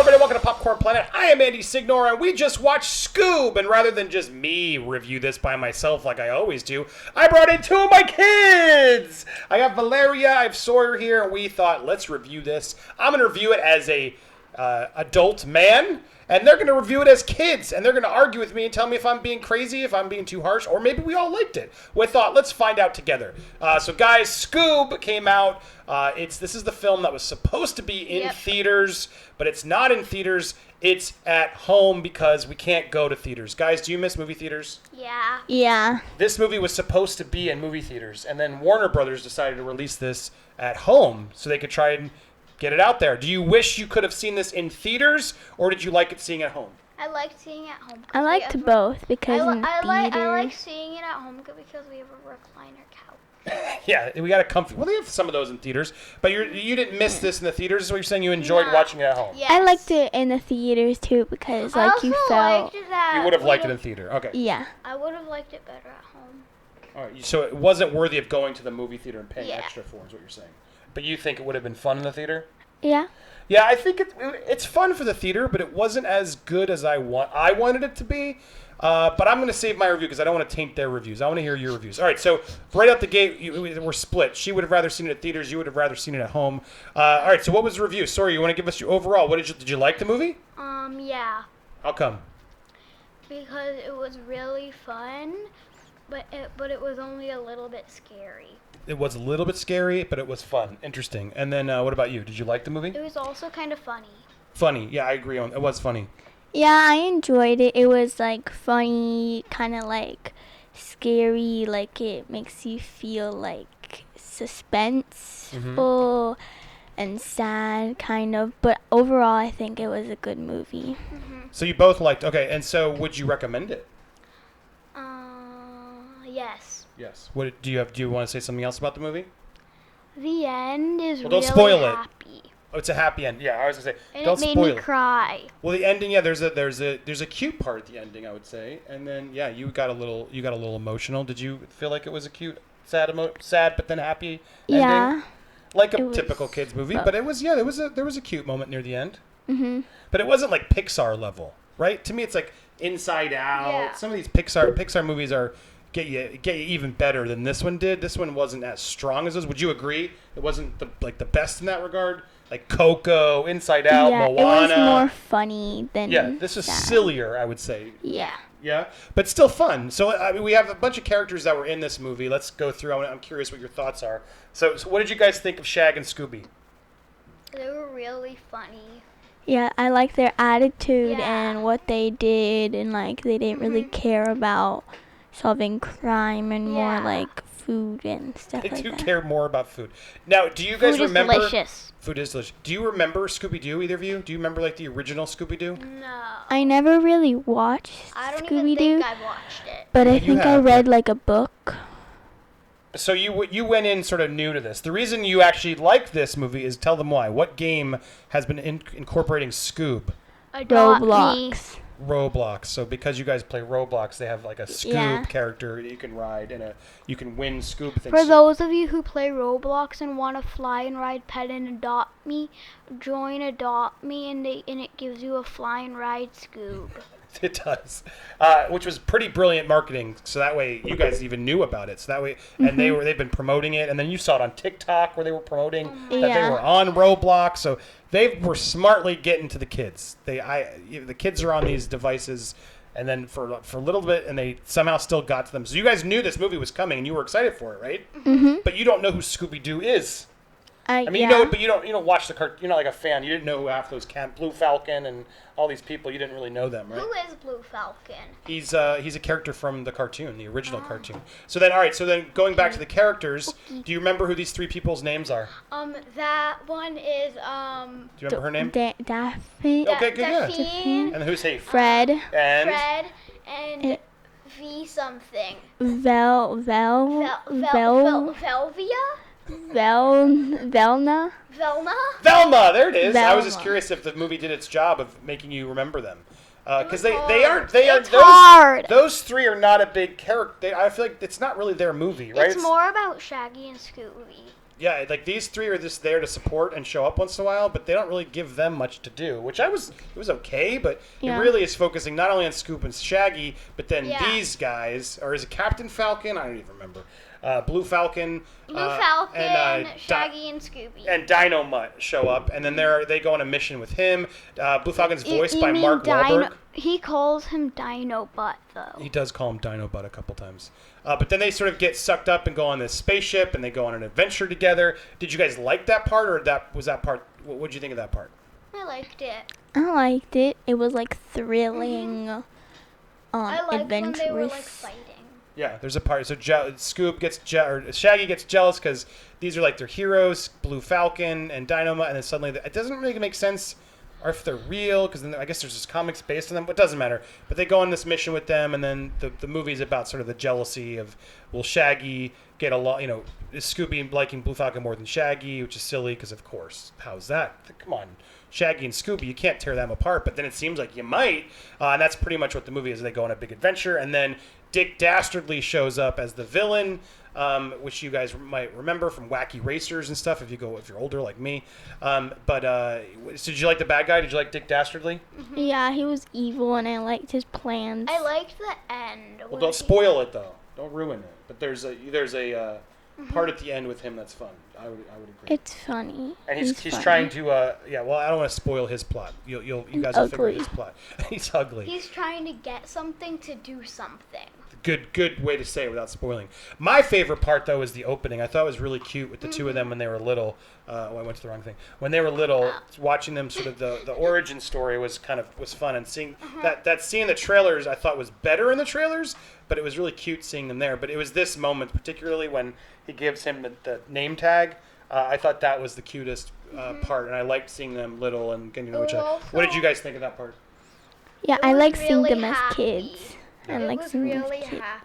everybody, welcome to Popcorn Planet. I am Andy Signor, and we just watched Scoob. And rather than just me review this by myself like I always do, I brought in two of my kids. I got Valeria, I have Sawyer here, and we thought, let's review this. I'm going to review it as a adult man, and they're going to review it as kids, and they're going to argue with me and tell me if I'm being crazy, if I'm being too harsh, or maybe we all liked it. We thought, let's find out together. So guys, Scoob came out. This is the film that was supposed to be in theaters, but it's not in theaters. It's at home because we can't go to theaters. Guys, do you miss movie theaters? Yeah. Yeah. This movie was supposed to be in movie theaters, and then Warner Brothers decided to release this at home so they could try and get it out there. Do you wish you could have seen this in theaters, or did you like it seeing it at home? I liked seeing it at home. I liked both because I like seeing it at home because we have a recliner couch. Yeah, we got a comfy. Well, they have some of those in theaters, but you didn't miss this in the theaters. So you're saying you enjoyed watching it at home? Yes. I liked it in the theaters too because you felt. You would have liked it in theater. Okay. Yeah. I would have liked it better at home. All right. So it wasn't worthy of going to the movie theater and paying extra for, is what you're saying. But you think it would have been fun in the theater? Yeah. Yeah, I think it's fun for the theater, but it wasn't as good as I wanted it to be. But I'm going to save my review because I don't want to taint their reviews. I want to hear your reviews. All right, so right out the gate, we're split. She would have rather seen it at theaters. You would have rather seen it at home. All right, so what was the review? Sorry, you want to give us your overall? Did you like the movie? Yeah. How come? Because it was really fun, but it was only a little bit scary. It was a little bit scary, but it was fun. Interesting. And then what about you? Did you like the movie? It was also kind of funny. Funny. Yeah, I agree on it. Was funny. Yeah, I enjoyed it. It was like funny, kind of like scary, like it makes you feel like suspenseful and sad, kind of. But overall, I think it was a good movie. So you both liked. Okay, and so would you recommend it? Yes. Yes. What do you have? Do you want to say something else about the movie? The end is Well, don't really spoil it. happy. Oh, it's a happy end. Yeah, I was gonna say. And Don't it made spoil me it. cry. Well, the ending, yeah, there's a cute part at the ending, I would say, and then you got a little emotional. Did you feel like it was a cute, sad but then happy ending? Yeah. Like a typical kids movie, but it was there was a cute moment near the end. But it wasn't like Pixar level, right? To me, it's like Inside Out. Yeah. Some of these Pixar movies get you even better than this one did. This one wasn't as strong as those. Would you agree? It wasn't the best in that regard. Like Coco, Inside Out, Moana. It was more funny than. Yeah, this is sillier, I would say. Yeah. Yeah, but still fun. So I mean, we have a bunch of characters that were in this movie. Let's go through. I'm curious what your thoughts are. So what did you guys think of Shag and Scooby? They were really funny. Yeah, I like their attitude Yeah. and what they did, and like they didn't really care about solving crime and more like food and stuff They like do that. care more about food. Now, do you guys Food remember? is delicious. Food is delicious. Do you remember Scooby-Doo, either of you? Do you remember like the original Scooby-Doo? No. I never really watched I don't even Scooby-Doo, think I watched it. but I You think I have, read like a book. So you went in sort of new to this. The reason you actually liked this movie is tell them why. What game has been incorporating Scoob? Adopt me. Roblox. Roblox. So because you guys play Roblox, they have like a Scoob Yeah. character that you can ride and you can win Scoob things. For those of you who play Roblox and want to fly and ride pet and adopt me, join Adopt Me and it gives you a fly and ride Scoob. It does, which was pretty brilliant marketing. So that way you guys even knew about it. So that way, and they've been promoting it, and then you saw it on TikTok where they were promoting that they Yeah. were on Roblox. So they were smartly getting to the kids. The kids are on these devices, and then for a little bit, and they somehow still got to them. So you guys knew this movie was coming, and you were excited for it, right? Mm-hmm. But you don't know who Scooby-Doo is. I mean, yeah. you know, but you don't watch the cartoon. You're not like a fan. You didn't know who half those Blue Falcon and all these people. You didn't really know them, right? Who is Blue Falcon? He's a character from the cartoon, the original cartoon. So then, all right. So then, going back to the characters, do you remember who these three people's names are? That one is Do you remember her name? Daphne. Okay, good, yeah. Daphne, And who's he? Fred. And Fred, and V something. Velvia. Velna. Velma? Velma. There it is. I was just Velma. curious if the movie did its job of making you remember them. Because they are It's hard. those three are not a big character. I feel like it's not really their movie, right? It's more about Shaggy and Scooby. yeah, like these three are just there to support and show up once in a while, but they don't really give them much to do, which it was okay, but Yeah. it really is focusing not only on Scoob and Shaggy, but then Yeah. these guys, or is it Captain Falcon? I don't even remember. Blue Falcon, Blue Falcon, and Shaggy, and Scooby. and Dynamite show up, and then they go on a mission with him. Blue Falcon's voiced You by mean Mark Wahlberg. He calls him Dino Butt, though. He does call him Dino Butt a couple times. But then they sort of get sucked up and go on this spaceship, and they go on an adventure together. Did you guys like that part, or was that part? What did you think of that part? I liked it. I liked it. It was like thrilling, I liked adventurous. when they were like fighting. Yeah, there's a part. So Scoob gets or Shaggy gets jealous because these are like their heroes, Blue Falcon and Dynamite, and then suddenly it doesn't really make sense, or if they're real, because then I guess there's just comics based on them, but it doesn't matter. But they go on this mission with them, and then the movie's about sort of the jealousy of, will Shaggy get along, is Scooby liking Blue Falcon more than Shaggy, which is silly, because of course, how's that? Come on, Shaggy and Scooby, you can't tear them apart, but then it seems like you might, and that's pretty much what the movie is. They go on a big adventure, and then Dick Dastardly shows up as the villain, which you guys might remember from Wacky Racers and stuff if you're older like me. So did you like the bad guy? Did you like Dick Dastardly? Yeah, he was evil, and I liked his plans. I liked the end. Well, don't spoil it though. Don't ruin it. But there's a part at the end with him that's fun. I would agree. It's funny. And he's funny. trying to well, I don't want to spoil his plot. You guys will figure out his plot. He's ugly. He's trying to get something to do something. Good way to say it without spoiling. My favorite part though is the opening. I thought it was really cute with the two of them when they were little. I went to the wrong thing. When they were little, watching them sort of the origin story was fun, and seeing that scene in the trailers I thought was better in the trailers, but it was really cute seeing them there. But it was this moment particularly when he gives him the name tag. I thought that was the cutest part, and I liked seeing them little and getting to know each other. What did you guys think of that part? Yeah, It I was like seeing really them as happy. kids. I It like was seeing them really as kids. happy.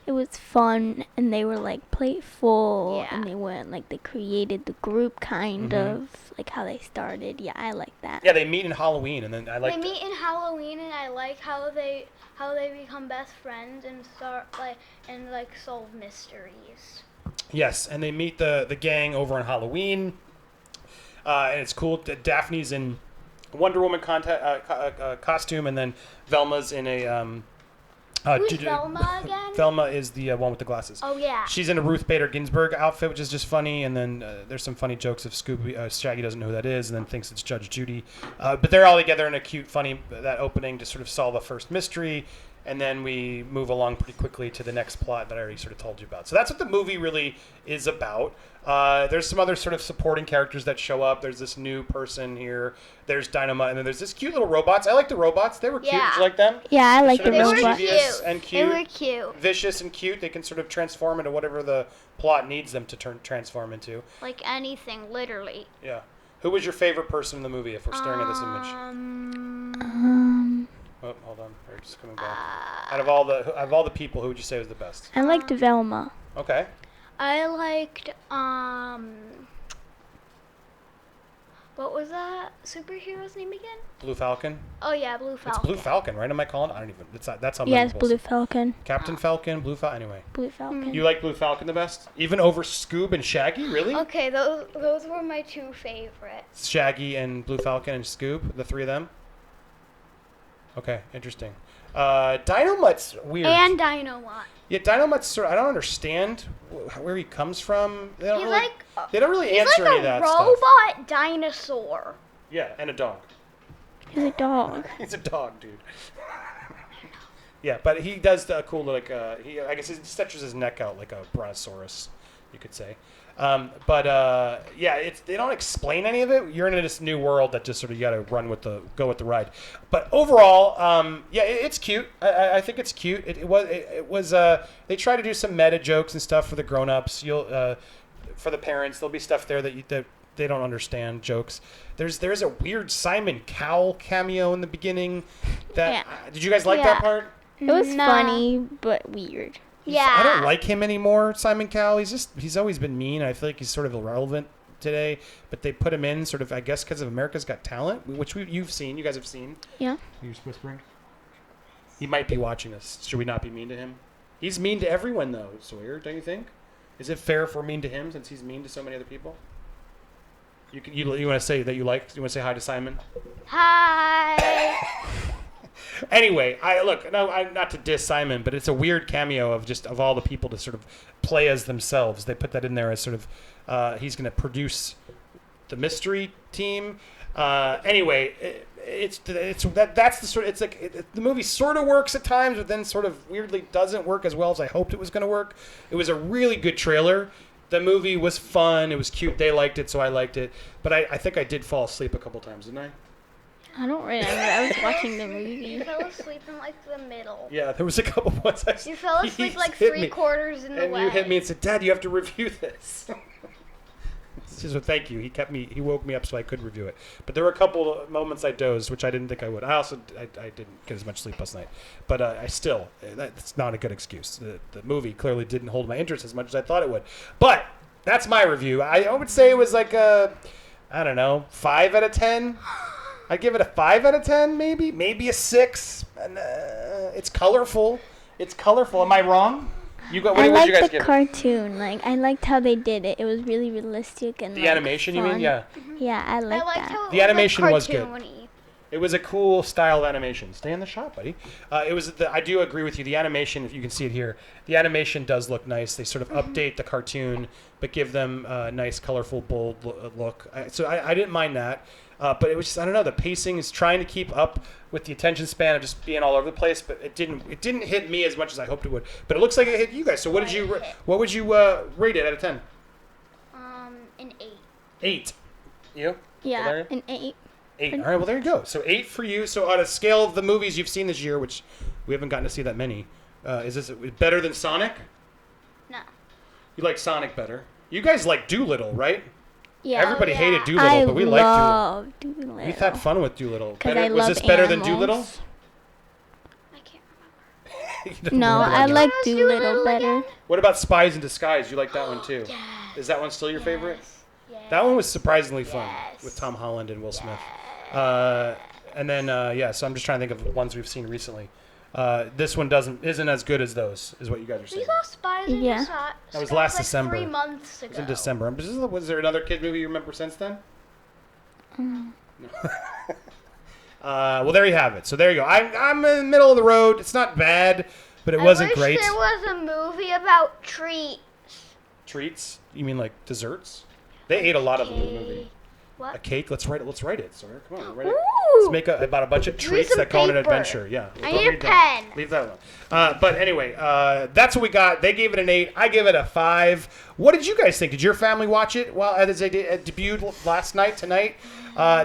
It was fun, and they were like playful, Yeah. and they went like they created the group kind of like how they started. Yeah, I like that. Yeah, they meet in Halloween, and then I like. They meet in Halloween, and I like how they become best friends and start solve mysteries. Yes, and they meet the gang over on Halloween, and it's cool. Daphne's in Wonder Woman costume, and then Velma's in a. Who's Velma again? Velma is the one with the glasses. Oh yeah. She's in a Ruth Bader Ginsburg outfit, which is just funny, and then there's some funny jokes of Shaggy doesn't know who that is, and then thinks it's Judge Judy. But they're all together in a cute, funny that opening to sort of solve a first mystery. And then we move along pretty quickly to the next plot that I already sort of told you about. So that's what the movie really is about. There's some other sort of supporting characters that show up. There's this new person here. There's Dynamite, and then there's this cute little robots. I like the robots. They were cute. Yeah. Did you like them? Yeah, I like Sort the of They were robots. mischievous cute. and They cute. were cute. Vicious and cute. They can sort of transform into whatever the plot needs them to transform into. Like anything, literally. Yeah. Who was your favorite person in the movie if we're staring at this image? Oh, hold on. We're just coming back. Out of all the people, who would you say was the best? I liked Velma. Okay. I liked what was that superhero's name again? Blue Falcon. Oh yeah, Blue Falcon. It's Blue Falcon, right? Am I calling? I don't even. That's how. Yes, memorable. Blue Falcon. Captain Falcon, Blue Falcon. Anyway, Blue Falcon. you like Blue Falcon the best, even over Scoob and Shaggy, really? Okay, those were my two favorites. Shaggy and Blue Falcon and Scoob, the three of them. Okay, interesting. Dynamite's weird. And Dynamite. Yeah, Dynamite's sort of, I don't understand where he comes from. They don't He's really, like they don't really he's answer like any of that a stuff. robot dinosaur. Yeah, and a dog. He's a dog. He's a dog, dude. Yeah, but he does the cool, like, I guess he stretches his neck out like a brontosaurus, you could say. Yeah, they don't explain any of it. You're in this new world that just sort of you got to go with the ride. But overall, yeah, it's cute. I think it's cute. It was. They try to do some meta jokes and stuff for the grown-ups. For the parents, there'll be stuff there that they don't understand jokes. There's a weird Simon Cowell cameo in the beginning. Did you guys like that part? It was Nah. funny, but weird. Yeah. I don't like him anymore, Simon Cowell. He's always been mean. I feel like he's sort of irrelevant today. But they put him in sort of, I guess, because of America's Got Talent, which you guys have seen. Yeah. You're whispering. He might be watching us. Should we not be mean to him? He's mean to everyone, though, Sawyer. Don't you think? Is it fair if we're mean to him since he's mean to so many other people? You want to say that you want to say hi to Simon? Hi. Anyway, not to diss Simon, but it's a weird cameo of all the people to sort of play as themselves. They put that in there as sort of he's going to produce the mystery team. Anyway, that's the sort. It's like the movie sort of works at times, but then sort of weirdly doesn't work as well as I hoped it was going to work. It was a really good trailer. The movie was fun. It was cute. They liked it, so I liked it. But I think I did fall asleep a couple times, didn't I? I don't remember. I was watching the movie. You fell asleep in like the middle. Yeah, there was a couple points. You fell asleep like 3/4 in the way. And you hit me and said, "Dad, you have to review this." So thank you. He woke me up so I could review it. But there were a couple of moments I dozed, which I didn't think I would. I didn't get as much sleep last night. But that's not a good excuse. The movie clearly didn't hold my interest as much as I thought it would. But that's my review. I would say it was like a, I don't know, 5 out of 10. I'd give it a 5 out of 10, maybe a 6. And it's colorful. Am I wrong? What I did liked you guys the give it? cartoon. Like I liked how they did it. It was really realistic and The animation, fun. you mean? Yeah. Yeah, I liked that. How The animation was good. cartoony. It was a cool style of animation. Stay in the shot, buddy. I do agree with you. The animation, if you can see it here, the animation does look nice. They sort of update the cartoon, but give them a nice, colorful, bold look. So I didn't mind that. But it was just, I don't know, the pacing is trying to keep up with the attention span of just being all over the place, but it didn't hit me as much as I hoped it would. But it looks like it hit you guys. So what would you rate it out of 10? An 8. 8. You? Yeah, Valeria? an 8. 8. All right, well, there you go. So 8 for you. So on a scale of the movies you've seen this year, which we haven't gotten to see that many, is this better than Sonic? No. You like Sonic better. You guys like Doolittle, right? Yeah. Everybody hated Doolittle, I but we liked love Doolittle. We've had fun with Doolittle. 'Cause I Was love this better animals. than Doolittle? I can't remember. No, I like Doolittle better. What about Spies in Disguise? You like that one too? Yes. Is that one still your favorite? Yes. That one was surprisingly fun Yes. with Tom Holland and Will Smith. And then so I'm just trying to think of ones we've seen recently. This one isn't as good as those, is what you guys are saying. We saw Spies in Yeah. Disguise. That was last like December. 3 months ago. It was in December. Was there another kid movie you remember since then? No. Well, there you have it. So there you go. I'm in the middle of the road. It's not bad, but it wasn't I wish great. there was a movie about treats. Treats? You mean like desserts? They ate a lot of them in the movie. A What? cake? Let's write it, Sawyer. Come on, write it. Ooh. Let's make about a bunch of treats some that go on an paper. adventure. Yeah. I Don't need a read that. pen. Leave that alone. But anyway, that's what we got. They gave it an 8. I give it a 5. What did you guys think? Did your family watch it as it debuted last night, tonight?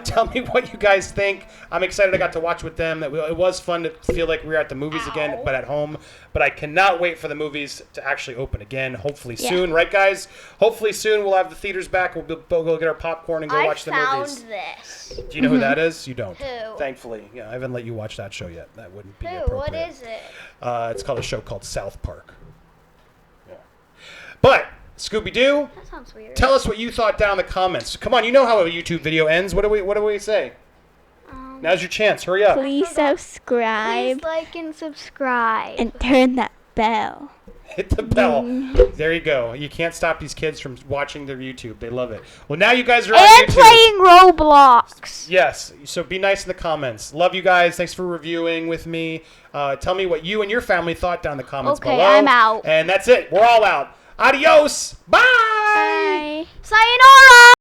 Tell me what you guys think. I'm excited I got to watch with them. It was fun to feel like we were at the movies again, but at home. But I cannot wait for the movies to actually open again, hopefully soon. Right, guys? Hopefully soon we'll have the theaters back. We'll go get our popcorn and go watch the movies. This. Do you know who that is? You don't. Who? Thankfully. Yeah, I haven't let you watch that show yet. That wouldn't be Who? appropriate. What is it? It's called a show called South Park. Yeah. But, Scooby-Doo, That sounds weird. tell us what you thought down in the comments. Come on, you know how a YouTube video ends. What do we say? Now's your chance. Hurry up. Please subscribe Please like and subscribe. and turn that bell. Hit the bell. There you go. You can't stop these kids from watching their YouTube. They love it. Well, now you guys are on And YouTube. playing Roblox. Yes. So be nice in the comments. Love you guys. Thanks for reviewing with me. Tell me what you and your family thought down in the comments Okay, below. I'm out. And that's it. We're all out. Adios. Bye. Bye. Sign